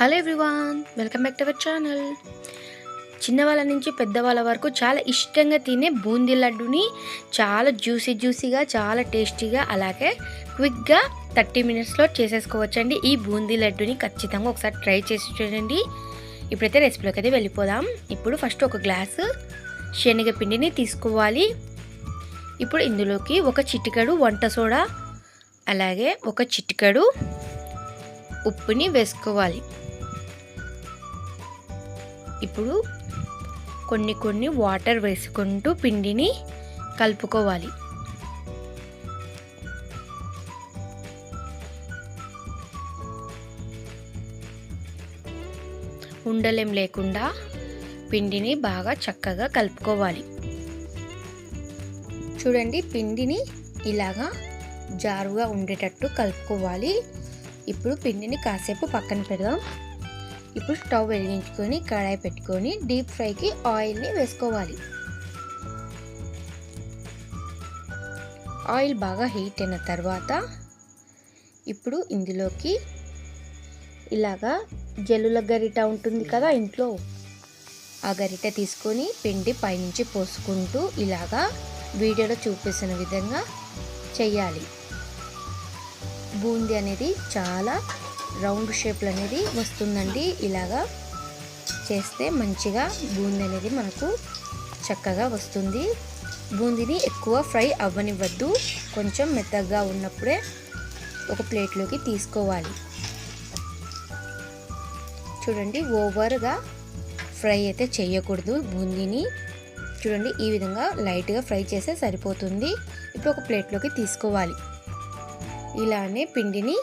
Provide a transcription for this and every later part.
Hello everyone, welcome back to our channel. చిన్నవాళ్ళ నుంచి పెద్దవాళ్ళ వరకు చాలా ఇష్టంగా తినే బూందీ లడ్డుని చాలా జ్యూసీగా, చాలా టేస్టీగా, అలాగే క్విక్గా 30 మినిట్స్లో చేసేసుకోవచ్చండి. ఈ బూందీ లడ్డుని ఖచ్చితంగా ఒకసారి ట్రై చేసి చూడండి. ఇప్పుడైతే రెసిపీలోకి అయితే వెళ్ళిపోదాం. ఇప్పుడు ఫస్ట్ ఒక గ్లాసు శనగపిండిని తీసుకోవాలి. ఇప్పుడు ఇందులోకి ఒక చిటికెడు వంట సోడా, అలాగే ఒక చిటికెడు ఉప్పుని వేసుకోవాలి. ఇప్పుడు కొన్ని వాటర్ వేసుకుంటూ పిండిని కలుపుకోవాలి. ఉండలేం లేకుండా పిండిని బాగా చక్కగా కలుపుకోవాలి. చూడండి, పిండిని ఇలాగా జారుగా ఉండేటట్టు కలుపుకోవాలి. ఇప్పుడు పిండిని కాసేపు పక్కన పెడదాం. ఇప్పుడు స్టవ్ వెలిగించుకొని కడాయి పెట్టుకొని డీప్ ఫ్రైకి ఆయిల్ని వేసుకోవాలి. ఆయిల్ బాగా హీట్ అయిన తర్వాత ఇప్పుడు ఇందులోకి ఇలాగా జల్లుల గరిట ఉంటుంది కదా ఇంట్లో, ఆ గరిట తీసుకొని పిండి పైనుంచి పోసుకుంటూ ఇలాగా వీడియోలో చూపిస్తున్న విధంగా చేయాలి. బూందీ అనేది చాలా రౌండ్ షేప్లు అనేది వస్తుందండి. ఇలాగా చేస్తే మంచిగా బూందీ అనేది మనకు చక్కగా వస్తుంది. బూందీని ఎక్కువ ఫ్రై అవ్వనివ్వద్దు, కొంచెం మెత్తగా ఉన్నప్పుడే ఒక ప్లేట్లోకి తీసుకోవాలి. చూడండి, ఓవర్గా ఫ్రై అయితే చేయకూడదు బూందీని. చూడండి, ఈ విధంగా లైట్గా ఫ్రై చేస్తే సరిపోతుంది. ఇప్పుడు ఒక ప్లేట్లోకి తీసుకోవాలి. ఇలానే పిండిని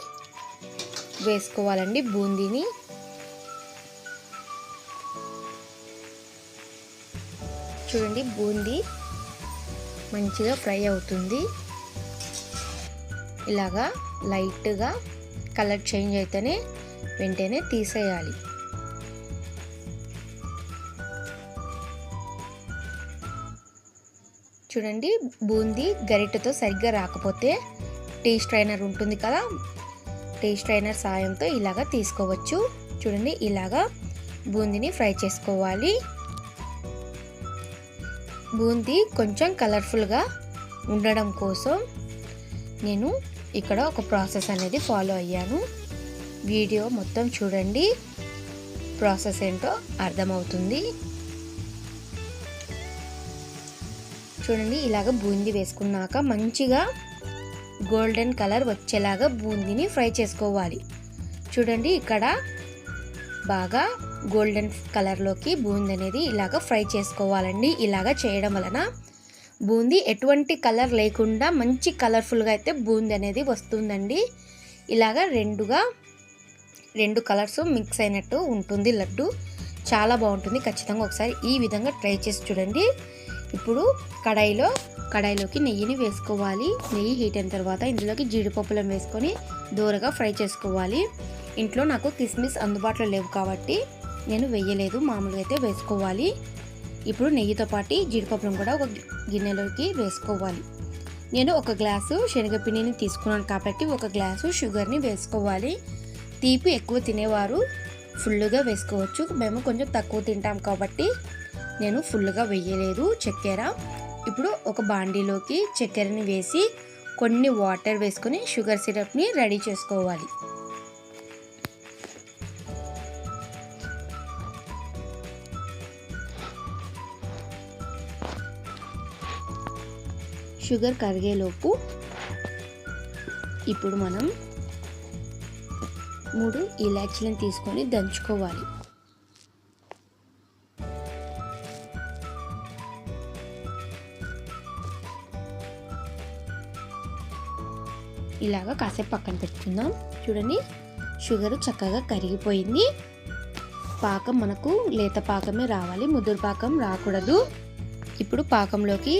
వేసుకోవాలండి. బూందీని చూడండి, బూందీ మంచిగా ఫ్రై అవుతుంది. ఇలాగా లైట్గా కలర్ చేంజ్ అయితేనే వెంటనే తీసేయాలి. చూడండి, బూందీ గరిటెతో సరిగ్గా రాకపోతే టీ స్ట్రైనర్ ఉంటుంది కదా, టీ స్ట్రైనర్ సాయంతో ఇలాగా తీసుకోవచ్చు. చూడండి, ఇలాగా బూందీని ఫ్రై చేసుకోవాలి. బూందీ కొంచెం కలర్ఫుల్గా ఉండడం కోసం నేను ఇక్కడ ఒక ప్రాసెస్ అనేది ఫాలో అయ్యాను. వీడియో మొత్తం చూడండి, ప్రాసెస్ ఏంటో అర్థమవుతుంది. చూడండి, ఇలాగ బూందీ వేసుకున్నాక మంచిగా గోల్డెన్ కలర్ వచ్చేలాగా బూందీని ఫ్రై చేసుకోవాలి. చూడండి, ఇక్కడ బాగా గోల్డెన్ కలర్లోకి బూందీ అనేది ఇలాగ ఫ్రై చేసుకోవాలండి. ఇలాగ చేయడం వలన బూందీ ఎటువంటి కలర్ లేకుండా మంచి కలర్ఫుల్గా అయితే బూందీ అనేది వస్తుందండి. ఇలాగ రెండు కలర్స్ మిక్స్ అయినట్టు ఉంటుంది లడ్డు, చాలా బాగుంటుంది. ఖచ్చితంగా ఒకసారి ఈ విధంగా ట్రై చేసి చూడండి. ఇప్పుడు కడాయిలోకి నెయ్యిని వేసుకోవాలి. నెయ్యి హీట్ అయిన తర్వాత ఇందులోకి జీడిపప్పులను వేసుకొని దూరగా ఫ్రై చేసుకోవాలి. ఇంట్లో నాకు కిస్మిస్ అందుబాటులో లేవు కాబట్టి నేను వేయలేదు, మామూలుగా అయితే వేసుకోవాలి. ఇప్పుడు నెయ్యితో పాటు జీడిపప్పులను కూడా ఒక గిన్నెలోకి వేసుకోవాలి. నేను ఒక గ్లాసు శనగపిండిని తీసుకున్నాను కాబట్టి ఒక గ్లాసు షుగర్ని వేసుకోవాలి. తీపి ఎక్కువ తినేవారు ఫుల్గా వేసుకోవచ్చు. మేము కొంచెం తక్కువ తింటాం కాబట్టి నేను ఫుల్గా వేయలేదు చక్కెర. ఇప్పుడు ఒక బాండీలోకి చక్కెరని వేసి కొన్ని వాటర్ వేసుకొని షుగర్ సిరప్ని రెడీ చేసుకోవాలి. షుగర్ కరిగేలోపు ఇప్పుడు మనం 3 ఇలాచీలను తీసుకొని దంచుకోవాలి. ఇలాగా కాసేపు పక్కన పెట్టుకుందాం. చూడండి, షుగర్ చక్కగా కరిగిపోయింది. పాకం మనకు లేత పాకమే రావాలి, ముదురు పాకం రాకూడదు. ఇప్పుడు పాకంలోకి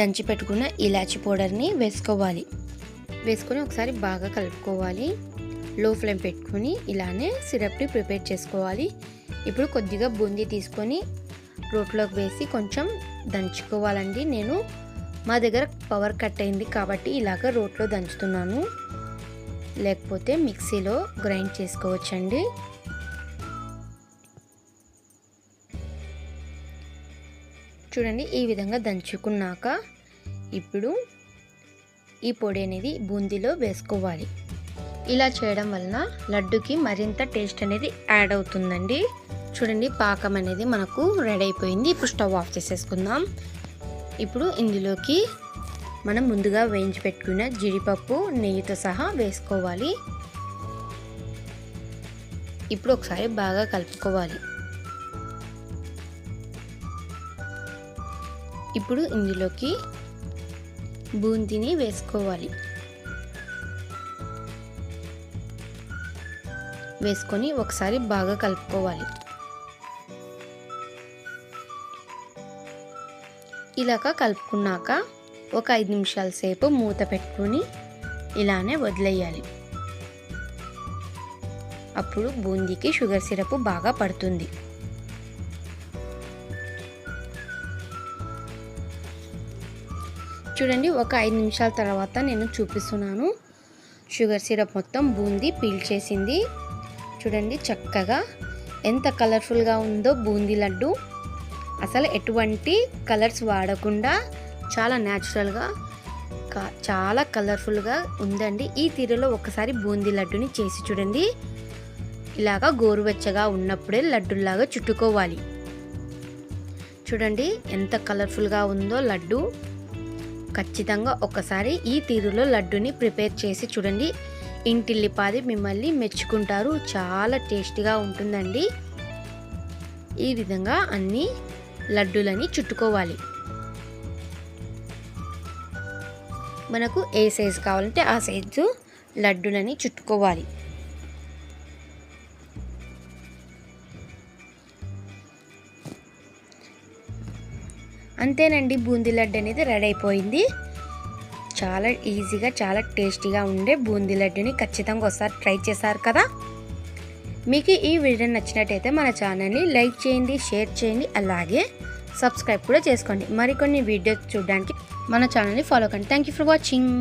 దంచి పెట్టుకున్న ఇలాచి పౌడర్ని వేసుకోవాలి. వేసుకొని ఒకసారి బాగా కలుపుకోవాలి. లో ఫ్లేమ్ పెట్టుకొని ఇలానే సిరప్ని ప్రిపేర్ చేసుకోవాలి. ఇప్పుడు కొద్దిగా బూందీ తీసుకొని రోట్లోకి వేసి కొంచెం దంచుకోవాలండి. నేను మా దగ్గర పవర్ కట్ అయింది కాబట్టి ఇలాగ రోట్లో దంచుతున్నాను. లేకపోతే మిక్సీలో గ్రైండ్ చేసుకోవచ్చండి. చూడండి ఈ విధంగా దంచుకున్నాక ఇప్పుడు ఈ పొడి అనేది బూందీలో వేసుకోవాలి. ఇలా చేయడం వలన లడ్డుకి మరింత టేస్ట్ అనేది యాడ్ అవుతుందండి. చూడండి పాకం అనేది మనకు రెడీ అయిపోయింది. ఇప్పుడు స్టవ్ ఆఫ్ చేసేసుకుందాం. ఇప్పుడు ఇందులోకి మనం ముందుగా వేయించి పెట్టుకున్న జీడిపప్పు నెయ్యితో సహా వేసుకోవాలి. ఇప్పుడు ఒకసారి బాగా కలుపుకోవాలి. ఇప్పుడు ఇందులోకి బూందీని వేసుకోవాలి. వేసుకొని ఒకసారి బాగా కలుపుకోవాలి. ఇలాగ కలుపుకున్నాక ఒక 5 నిమిషాల సేపు మూత పెట్టుకొని ఇలానే వదిలేయాలి. అప్పుడు బూందీకి షుగర్ సిరప్ బాగా పడుతుంది. చూడండి ఒక 5 నిమిషాల తర్వాత నేను చూపిస్తున్నాను. షుగర్ సిరప్ మొత్తం బూందీ పీల్చేసింది. చూడండి చక్కగా ఎంత కలర్ఫుల్గా ఉందో బూందీ లడ్డు. అసలు ఎటువంటి కలర్స్ వాడకుండా చాలా న్యాచురల్గా చాలా కలర్ఫుల్గా ఉందండి. ఈ తీరులో ఒకసారి బూందీ లడ్డుని చేసి చూడండి. ఇలాగా గోరువెచ్చగా ఉన్నప్పుడే లడ్డులాగా చుట్టుకోవాలి. చూడండి ఎంత కలర్ఫుల్గా ఉందో లడ్డు. ఖచ్చితంగా ఒకసారి ఈ తీరులో లడ్డుని ప్రిపేర్ చేసి చూడండి. ఇంటిల్లిపాది మిమ్మల్ని మెచ్చుకుంటారు. చాలా టేస్టీగా ఉంటుందండి. ఈ విధంగా అన్ని లడ్డులని చుట్టుకోవాలి. మనకు ఏ సైజు కావాలంటే ఆ సైజు లడ్డులని చుట్టుకోవాలి. అంతేనండి, బూందీ లడ్డు అనేది రెడీ అయిపోయింది. చాలా ఈజీగా చాలా టేస్టీగా ఉండే బూందీ లడ్డుని ఖచ్చితంగా ఒకసారి ట్రై చేశారు కదా. మీకు ఈ వీడియో నచ్చినట్టయితే మన ఛానల్ని లైక్ చేయండి, షేర్ చేయండి, అలాగే సబ్స్క్రైబ్ కూడా చేసుకోండి. మరికొన్ని వీడియోస్ చూడడానికి మన ఛానల్ని ఫాలో కండి. Thank you for watching.